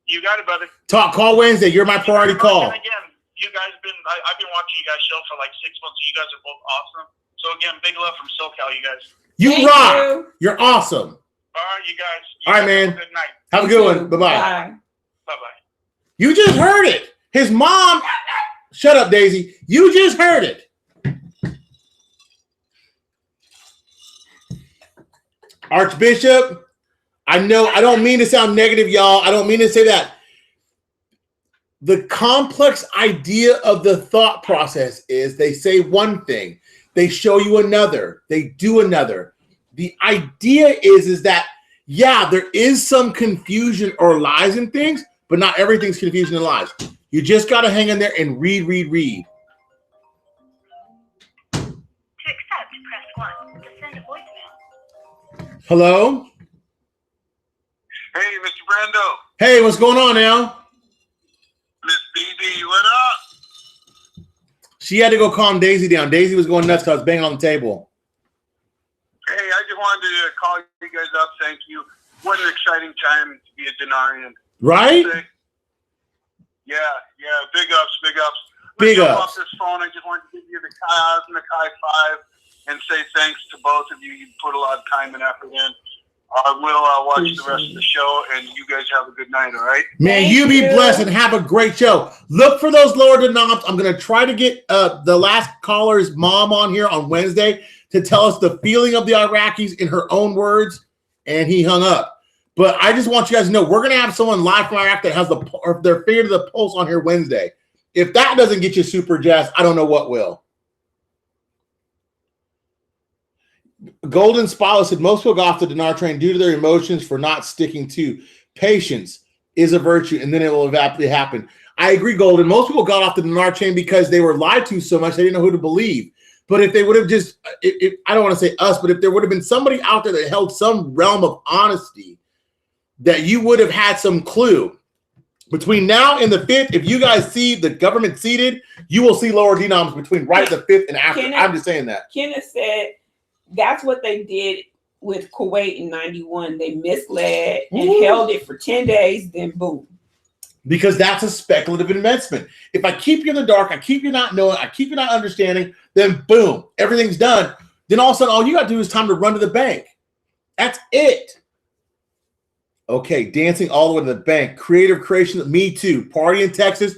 You got it, brother. Call Wednesday. You're my priority call. And again, you guys I've been watching you guys show for like 6 months. You guys are both awesome. So again, big love from SoCal, you guys. You rock. You're awesome. All right, you guys. All right, man. Have a good night. Have a good one. Bye-bye. Bye. Bye-bye. You just heard it. His mom. Shut up, Daisy. You just heard it. Archbishop, I know I don't mean to sound negative, y'all. I don't mean to say that. The complex idea of the thought process is they say one thing, they show you another, they do another. The idea is that, yeah, there is some confusion or lies in things, but not everything's confusion and lies. You just got to hang in there and read. To accept, press 1. To send a voicemail. Hello? Hey, Mr. Brando. Hey, what's going on now? Miss BB, what up? She had to go calm Daisy down. Daisy was going nuts because I was banging on the table. Hey, I just wanted to call you guys up. Thank you. What an exciting time to be a Dinarian. Right? Yeah. Big ups. Big Let's jump ups. off this phone. I just wanted to give you the cosmic high five and say thanks to both of you. You put a lot of time and effort in. I will watch the rest of the show, and you guys have a good night, all right? Man, you be blessed and have a great show. Look for those lower denoms. I'm going to try to get the last caller's mom on here on Wednesday to tell us the feeling of the Iraqis in her own words, and he hung up. But I just want you guys to know we're going to have someone live from Iraq that has their finger to the pulse on here Wednesday. If that doesn't get you super jazzed, I don't know what will. Golden Spotlight said most people go off the dinar train due to their emotions for not sticking to. Patience is a virtue, and then it will eventually happen. I agree, Golden. Most people got off the dinar train because they were lied to so much they didn't know who to believe. But if they would have just, I don't want to say us, but if there would have been somebody out there that held some realm of honesty, that you would have had some clue. Between now and the 5th, if you guys see the government seated, you will see lower denoms between right the 5th and after. I'm just saying that. Kenneth said that's what they did with Kuwait in 91. They misled and held it for 10 days, then boom. Because that's a speculative investment. If I keep you in the dark, I keep you not knowing, I keep you not understanding, then boom, everything's done. Then all of a sudden, all you got to do is time to run to the bank. That's it. Okay, dancing all the way to the bank. Creative creation, me too. Party in Texas.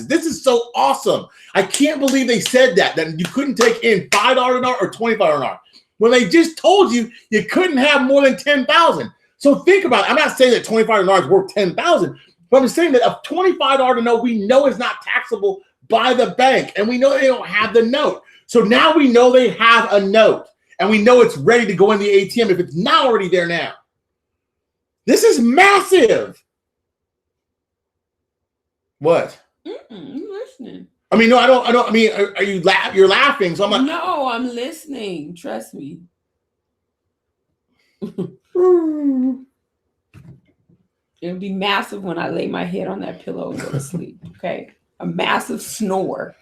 This is so awesome. I can't believe they said that you couldn't take in $5 an hour or $25 an hour. When they just told you couldn't have more than 10,000. So think about it. I'm not saying that $25 an hour is worth 10,000, but I'm saying that a $25 note we know is not taxable by the bank, and we know they don't have the note. So now we know they have a note, and we know it's ready to go in the ATM if it's not already there now. This is massive. What? I'm listening. I mean, no, I don't. I mean, are you you're laughing? So I'm like, no, I'm listening. Trust me. It'll be massive when I lay my head on that pillow and go to sleep. Okay, a massive snore.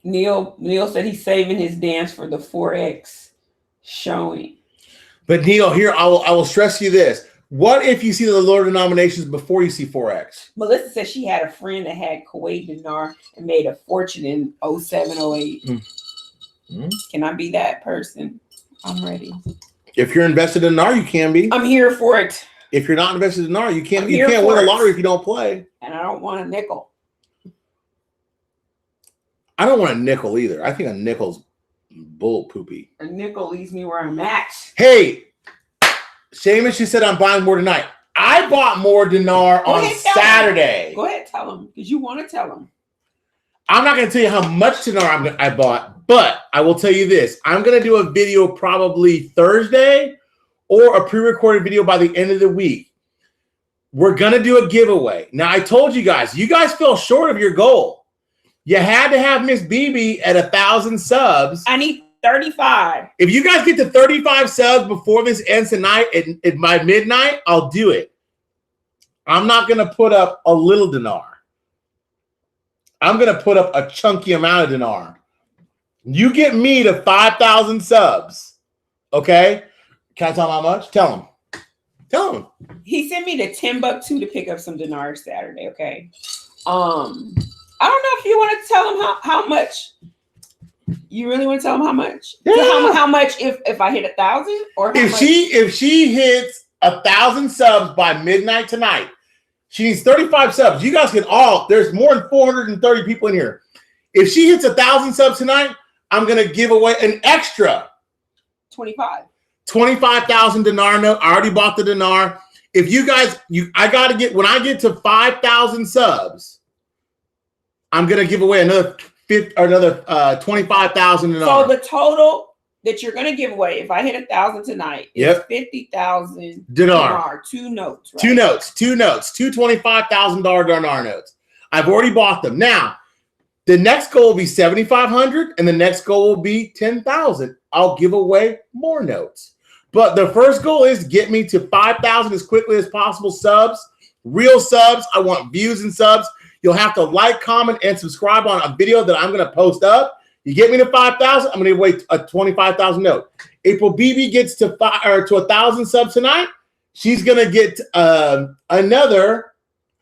Neil said he's saving his dance for the 4X showing. But Neil, here I will stress you this. What if you see the lower denominations before you see Forex? Melissa said she had a friend that had Kuwait dinar and made a fortune in 07, 08. Can I be that person? I'm ready. If you're invested in dinar, you can be. I'm here for it. If you're not invested in dinar, you can't. You here can't for win it. the lottery if you don't play. And I don't want a nickel. I don't want a nickel either. I think a nickel's bull poopy. A nickel leaves me where I'm at. Hey, Seamus, she said I'm buying more tonight. I bought more dinar Go on ahead, tell Saturday. him. Go ahead, tell them because you want to tell them. I'm not going to tell you how much dinar I bought, but I will tell you this. I'm going to do a video probably Thursday or a pre-recorded video by the end of the week. We're going to do a giveaway. Now, I told you guys fell short of your goal. You had to have Miss BB at 1,000 subs. I need 35. If you guys get to 35 subs before this ends tonight by midnight, I'll do it. I'm not going to put up a little dinar. I'm going to put up a chunky amount of dinar. You get me to 5,000 subs. Okay? Can I tell him how much? Tell him. Tell him. He sent me to Timbuktu to pick up some dinars Saturday. Okay. I don't know if you want to tell him how much. You really want to tell him how much? Yeah. So how much if I hit 1,000 or how much? If she hits 1,000 subs by midnight tonight, she needs 35 subs. You guys can there's more than 430 people in here. If she hits 1,000 subs tonight, I'm gonna give away an extra 25,000 dinar note. I already bought the dinar. If you guys, when I get to 5,000 subs, I'm gonna give away another 25,000 dinar. So the total that you're gonna give away if I hit 1,000 tonight is 50,000 dinar. Two notes, right? Two notes, two $25,000 dinar notes. I've already bought them. Now, the next goal will be 7,500, and the next goal will be 10,000. I'll give away more notes. But the first goal is get me to 5,000 as quickly as possible subs, real subs. I want views and subs. You'll have to like, comment, and subscribe on a video that I'm going to post up. You get me to 5,000, I'm going to give away a 25,000 note. April BB gets to 1,000 subs tonight. She's going to get another.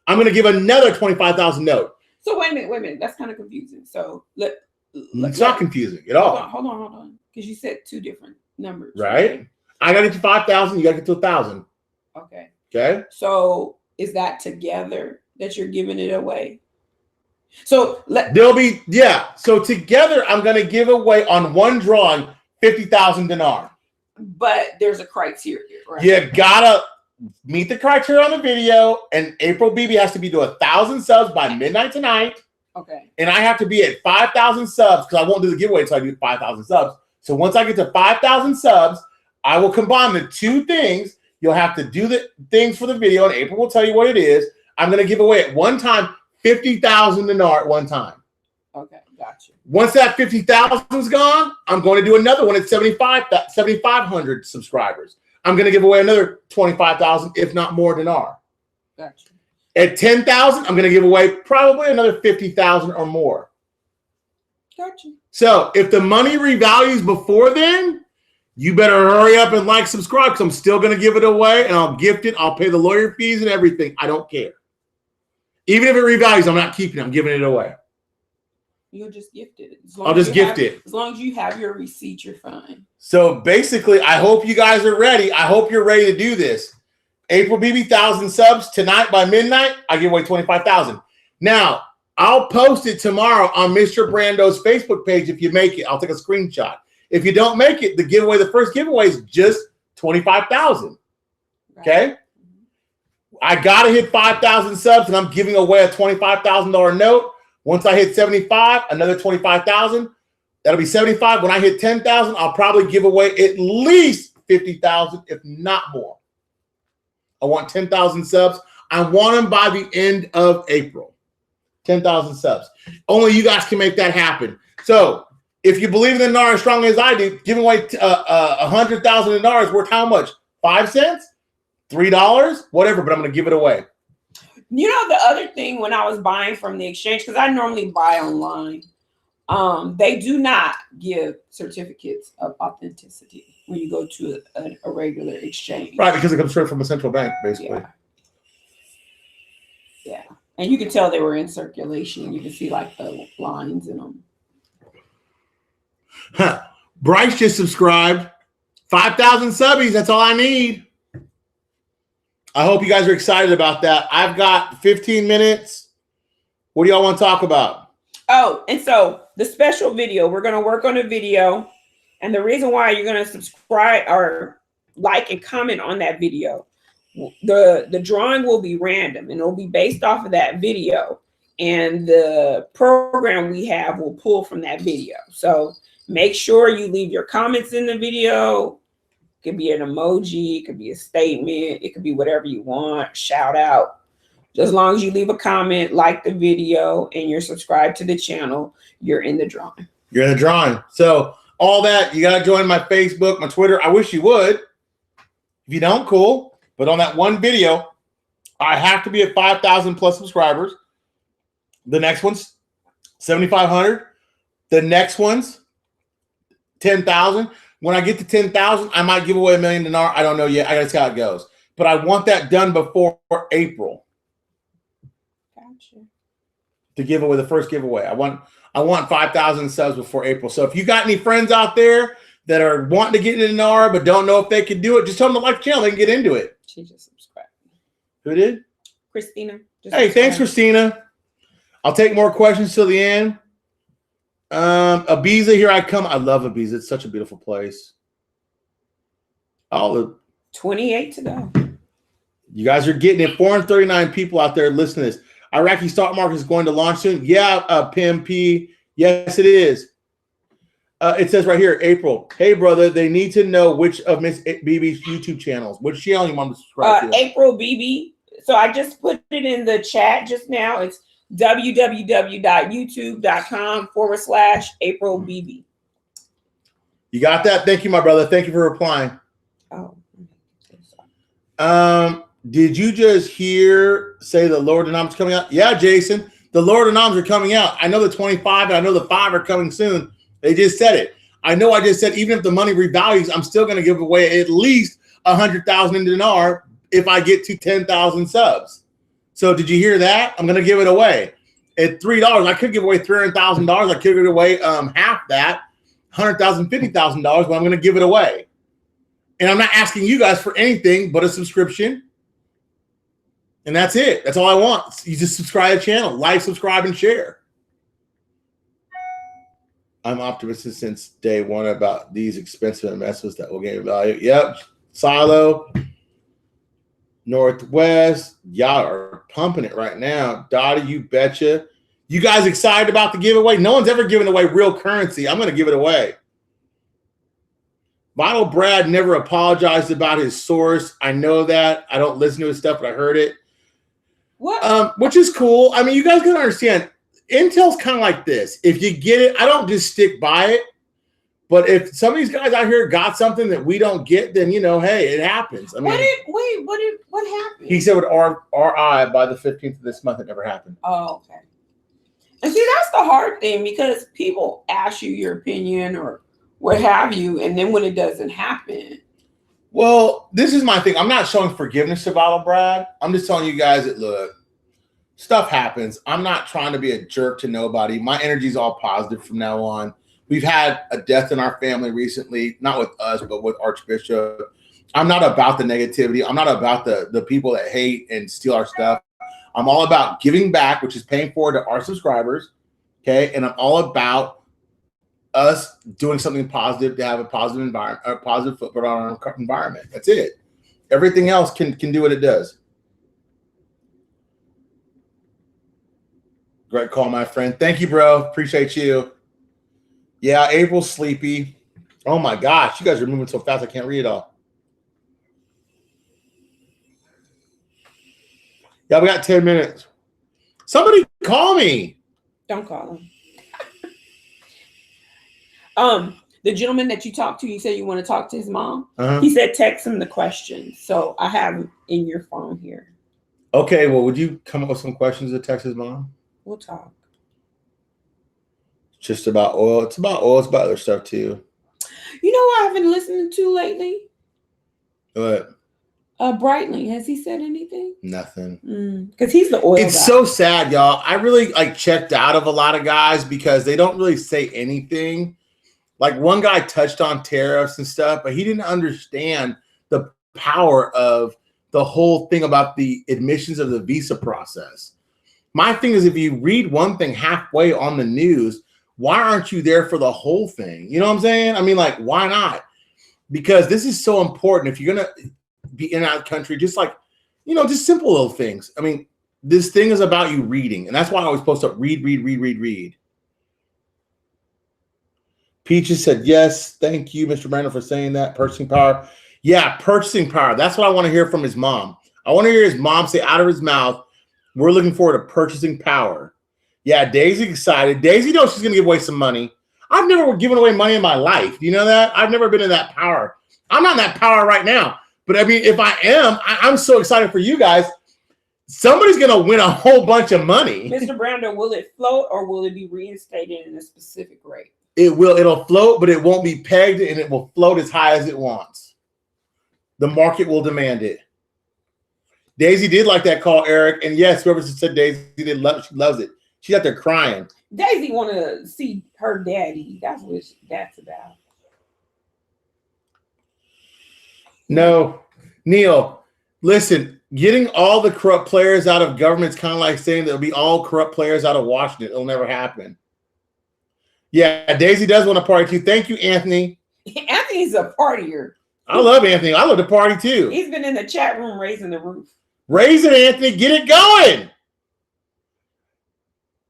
I'm going to give another 25,000 note. So wait a minute. That's kind of confusing. So it's not confusing at all. Hold on. Because you said two different numbers. Right? I got to get to 5,000. You got to get to 1,000. Okay. Okay. So is that together that you're giving it away? So So together, I'm going to give away on one drawing 50,000 dinar. But there's a criteria, right? You gotta meet the criteria on the video, and April BB has to be to 1,000 subs by midnight tonight. Okay. And I have to be at 5,000 subs because I won't do the giveaway until I do 5,000 subs. So once I get to 5,000 subs, I will combine the two things. You'll have to do the things for the video, and April will tell you what it is. I'm going to give away at one time 50,000 dinar at one time. Okay, gotcha. Once that 50,000 is gone, I'm going to do another one at 7,500 subscribers. I'm going to give away another 25,000, if not more, dinar. Gotcha. At 10,000, I'm going to give away probably another 50,000 or more. Gotcha. So if the money revalues before then, you better hurry up and subscribe, because I'm still going to give it away, and I'll gift it. I'll pay the lawyer fees and everything. I don't care. Even if it revalues, I'm not keeping it. I'm giving it away. You'll just gift it. I'll just gift it. As long as you have your receipt, you're fine. So basically, I hope you guys are ready. I hope you're ready to do this. April BB, 1,000 subs tonight by midnight. I give away 25,000. Now, I'll post it tomorrow on Mr. Brando's Facebook page. If you make it, I'll take a screenshot. If you don't make it, the first giveaway is just 25,000. Okay? Right. I got to hit 5,000 subs, and I'm giving away a $25,000 note. Once I hit 75, another 25,000. That'll be 75. When I hit 10,000, I'll probably give away at least 50,000, if not more. I want 10,000 subs. I want them by the end of April. 10,000 subs. Only you guys can make that happen. So if you believe in the dinar as strongly as I do, giving away 100,000 dinars worth how much? 5 cents? $3? Whatever, but I'm going to give it away. You know, the other thing when I was buying from the exchange, because I normally buy online, They do not give certificates of authenticity when you go to a regular exchange. Right, because it comes straight from a central bank, basically. Yeah. And you can tell they were in circulation. You can see like the lines in them. Huh. Bryce just subscribed. 5,000 subbies. That's all I need. I hope you guys are excited about that. I've got 15 minutes. What do y'all want to talk about? Oh, and so the special video, we're going to work on a video. And the reason why you're going to subscribe or like and comment on that video, the drawing will be random and it'll be based off of that video. And the program we have will pull from that video. So make sure you leave your comments in the video. It could be an emoji, it could be a statement, it could be whatever you want, shout out. As long as you leave a comment, like the video, and you're subscribed to the channel, you're in the drawing. You're in the drawing. So all that, you got to join my Facebook, my Twitter. I wish you would. If you don't, cool. But on that one video, I have to be at 5,000 plus subscribers. The next one's 7,500. The next one's 10,000. When I get to 10,000, I might give away $1 million dinar. I don't know yet. I got to see how it goes. But I want that done before April. Gotcha. To give away the first giveaway. I want 5,000 subs before April. So if you got any friends out there that are wanting to get into dinar but don't know if they can do it, just tell them to like the channel. They can get into it. She just subscribed. Who did? Christina. Hey, thanks, Christina. I'll take more questions till the end. Ibiza, here I come. I love Ibiza. It's such a beautiful place. All the 28 to go. You guys are getting it. 439 people out there listening to this. Iraqi stock market is going to launch soon. Yeah, PMP. Yes, it is. It says right here, April. Hey, brother, they need to know which of Miss BB's YouTube channels. Which channel you want to subscribe to? April BB. So I just put it in the chat just now. It's www.youtube.com/April BB. You got that? Thank you, my brother. Thank you for replying. Oh. Did you just say the lower denoms coming out? Yeah, Jason. The lower denoms are coming out. I know the 25 and I know the 5 are coming soon. They just said it. I know I just said even if the money revalues, I'm still going to give away at least 100,000 in dinar if I get to 10,000 subs. So did you hear that? I'm going to give it away. At $3, I could give away $300,000. I could give away half that, $100,000, $50,000, but I'm going to give it away. And I'm not asking you guys for anything but a subscription. And that's it. That's all I want. You just subscribe to the channel, like, subscribe, and share. I'm optimistic since day one about these expensive investments that will gain value. Yep. Silo. Northwest. Y'all are pumping it right now. Dottie, you betcha. You guys excited about the giveaway? No one's ever given away real currency. I'm going to give it away. Vital Brad never apologized about his source. I know that. I don't listen to his stuff, but I heard it. What? Which is cool. I mean, you guys can understand. Intel's kind of like this. If you get it, I don't just stick by it. But if some of these guys out here got something that we don't get, then, you know, hey, it happens. I mean, what happened? He said with RI by the 15th of this month, it never happened. Oh, okay. And see, that's the hard thing because people ask you your opinion or what have you, and then when it doesn't happen. Well, this is my thing. I'm not showing forgiveness to Vital Brad. I'm just telling you guys that, look, stuff happens. I'm not trying to be a jerk to nobody. My energy is all positive from now on. We've had a death in our family recently, not with us, but with Archbishop. I'm not about the negativity. I'm not about the people that hate and steal our stuff. I'm all about giving back, which is paying forward to our subscribers, okay? And I'm all about us doing something positive to have a positive environment, a positive footprint on our environment. That's it. Everything else can do what it does. Great call, my friend. Thank you, bro. Appreciate you. Yeah, April's sleepy. Oh my gosh, you guys are moving so fast I can't read it all. Yeah, we got 10 minutes. Somebody call me. Don't call him. The gentleman that you talked to, you said you want to talk to his mom. He said text him the questions. So I have him in your phone here. Okay, well, would you come up with some questions to text his mom? We'll talk. Just about oil. It's about oil. It's about other stuff too. You know what I've been listening to lately? What? Brightly. Has he said anything? Nothing. Because he's the oil It's guy. so sad, y'all. I really like checked out of a lot of guys because they don't really say anything. Like one guy touched on tariffs and stuff, but he didn't understand the power of the whole thing about the admissions of the visa process. My thing is, if you read one thing halfway on the news, why aren't you there for the whole thing? You know what I'm saying? I mean, like, why not? Because this is so important. If you're going to be in and out of the country, just like, just simple little things. I mean, this thing is about you reading. And that's why I always post up read. Peaches said, yes, thank you, Mr. Brando, for saying that. Purchasing power. Yeah, purchasing power. That's what I want to hear from his mom. I want to hear his mom say out of his mouth, we're looking forward to purchasing power. Yeah, Daisy's excited. Daisy knows she's going to give away some money. I've never given away money in my life. Do you know that? I've never been in that power. I'm not in that power right now. But I mean, if I am, I'm so excited for you guys. Somebody's going to win a whole bunch of money. Mr. Brando, will it float or will it be reinstated in a specific rate? It'll float, but it won't be pegged, and it will float as high as it wants. The market will demand it. Daisy did like that call, Eric. And yes, whoever said Daisy she loves it. She's out there crying. Daisy want to see her daddy. That's what that's about. No, Neil, listen, getting all the corrupt players out of government is kind of like saying there'll be all corrupt players out of Washington. It'll never happen. Yeah, Daisy does want to party too. Thank you, Anthony. Anthony's a partier. I love Anthony. I love to party too. He's been in the chat room raising the roof. Raise it, Anthony. Get it going.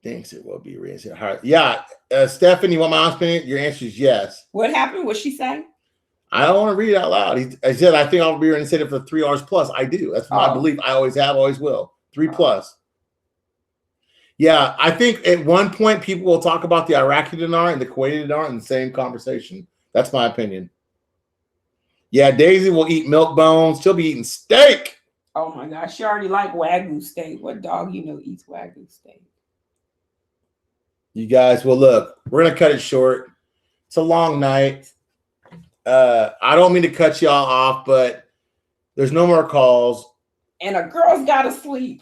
Thanks. It will be raised. Yeah, Stephanie, you want my honest opinion? Your answer is yes. What happened? What she say? I don't want to read it out loud. I said I think I'll be reinstated for $3 plus. I do. That's my belief. I always have, always will. 3 plus. Yeah, I think at one point people will talk about the Iraqi dinar and the Kuwaiti dinar in the same conversation. That's my opinion. Yeah, Daisy will eat milk bones. She'll be eating steak. Oh my gosh, she already like Wagyu steak. What dog eats Wagyu steak? You guys, well, look, we're going to cut it short. It's a long night. I don't mean to cut y'all off, but there's no more calls. And a girl's got to sleep.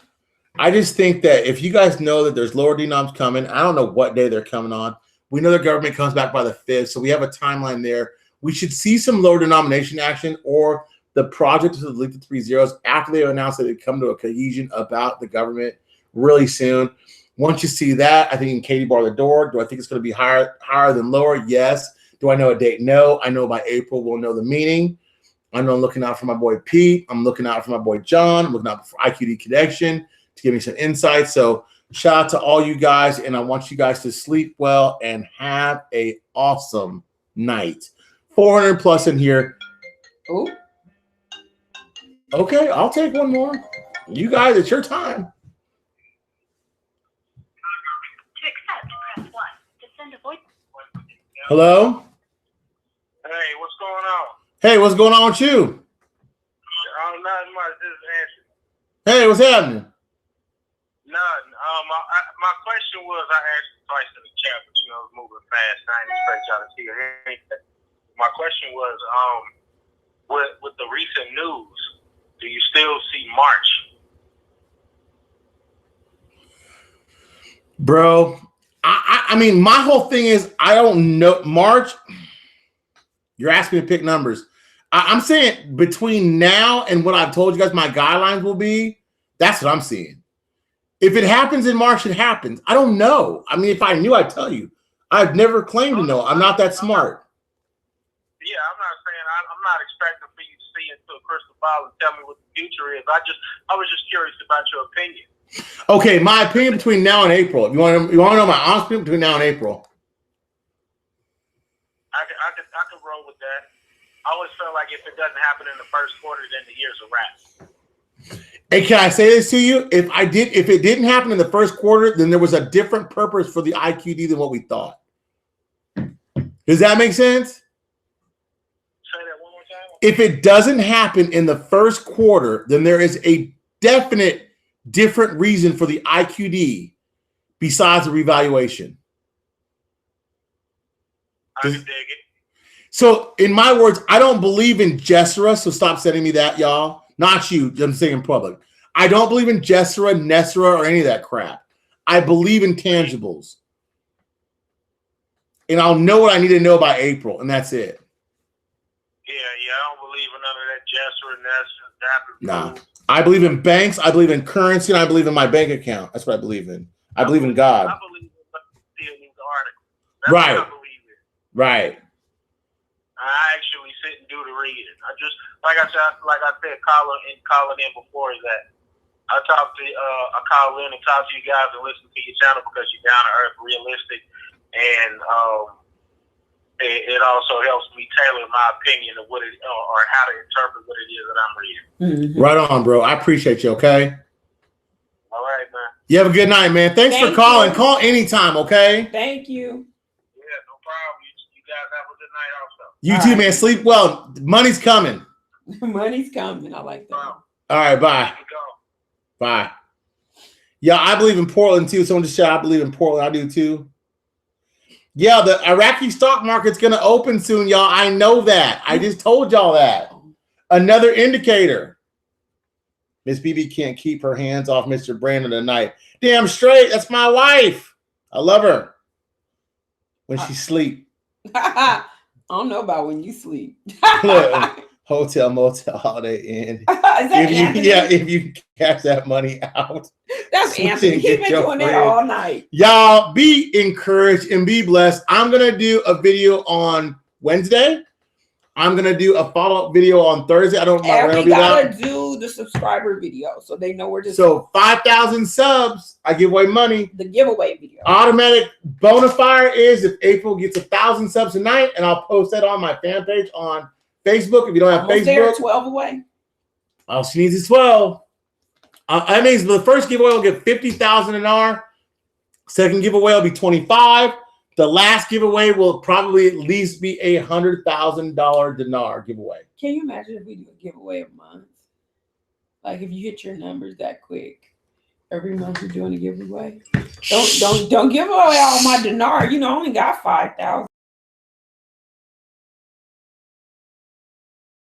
I just think that if you guys know that there's lower denoms coming, I don't know what day they're coming on. We know the government comes back by the 5th, so we have a timeline there. We should see some lower denomination action or the project to delete the 3 zeros after they announce that they come to a cohesion about the government really soon. Once you see that, I think you can Katie bar the door. Do I think it's going to be higher than lower? Yes. Do I know a date? No. I know by April we'll know the meaning. I know I'm looking out for my boy Pete. I'm looking out for my boy John. I'm looking out for IQD Connection to give me some insight. So shout out to all you guys, and I want you guys to sleep well and have a awesome night. 400 plus in here. Oh. Okay, I'll take one more. You guys, it's your time. To accept, press 1. To send a voice. Hello? Hey, what's going on? Hey, what's going on with you? Not much. This is Anthony. Hey, what's happening? None. My question was, I asked you twice in the chat, but it's moving fast. I didn't expect y'all to see anything. My question was, with the recent news, do you still see March? Bro, I mean, my whole thing is I don't know. March, you're asking me to pick numbers. I'm saying between now and what I've told you guys my guidelines will be, that's what I'm seeing. If it happens in March, it happens. I don't know. I mean, if I knew, I'd tell you. I've never claimed to know. I'm not that smart. Yeah, I'm not saying I'm not expecting for you to see into a crystal ball and tell me what the future is. I was just curious about your opinion. Okay, my opinion between now and April. You want to know my honest opinion between now and April? I could roll with that. I always felt like if it doesn't happen in the first quarter, then the year's a wrap. Hey, can I say this to you? If it didn't happen in the first quarter, then there was a different purpose for the IQD than what we thought. Does that make sense? Say that one more time. If it doesn't happen in the first quarter, then there is a definite different reason for the IQD besides the revaluation. can dig it. So, in my words, I don't believe in Jessera, so stop sending me that, y'all. Not you, I'm saying in public. I don't believe in Jessera, Nessera, or any of that crap. I believe in tangibles. And I'll know what I need to know by April, and that's it. Yeah, I don't believe in none of that Jessera, Nessera, Nah. I believe in banks, I believe in currency, and I believe in my bank account. That's what I believe in. I believe in God. I believe in the article. That's Right. what I believe in. Right. I actually sit and do the reading. I just, like I said, calling in before that. I call in and talk to you guys and listen to your channel because you're down to earth, realistic, and it also helps me tailor my opinion of what it or how to interpret what it is that I'm reading. Mm-hmm. Right on, bro. I appreciate you, okay? All right, man. You have a good night, man. Thanks for calling. You. Call anytime, okay? Thank you. Yeah, no problem. You guys have a good night also. You too, man. Sleep well. Money's coming. Money's coming. I like that. All right, bye. Bye. Yeah, I believe in Portland too. Someone just said I believe in Portland. I do too. Yeah, the Iraqi stock market's going to open soon, y'all. I know that. I just told y'all that. Another indicator. Miss BB can't keep her hands off Mr. Brando tonight. Damn straight. That's my wife. I love her. When she sleep. I don't know about when you sleep. Hotel, motel, Holiday Inn. If if you cash that money out. That's Anthony. He's been doing that all night. Y'all be encouraged and be blessed. I'm going to do a video on Wednesday. I'm going to do a follow-up video on Thursday. I don't know when when we got to do the subscriber video so they know we're just. So 5,000 subs, I give away money. The giveaway video. Automatic bonafire is if April gets 1,000 subs tonight, and I'll post that on my fan page on Facebook. If you don't have Facebook. There, 12 away. All she needs is 12. I mean, the first giveaway will get 50,000 dinar. Second giveaway will be 25. The last giveaway will probably at least be $100,000 dinar giveaway. Can you imagine if we do a giveaway a month? Like if you hit your numbers that quick, every month you're doing a giveaway. Don't give away all my dinar. You know, I only got 5,000.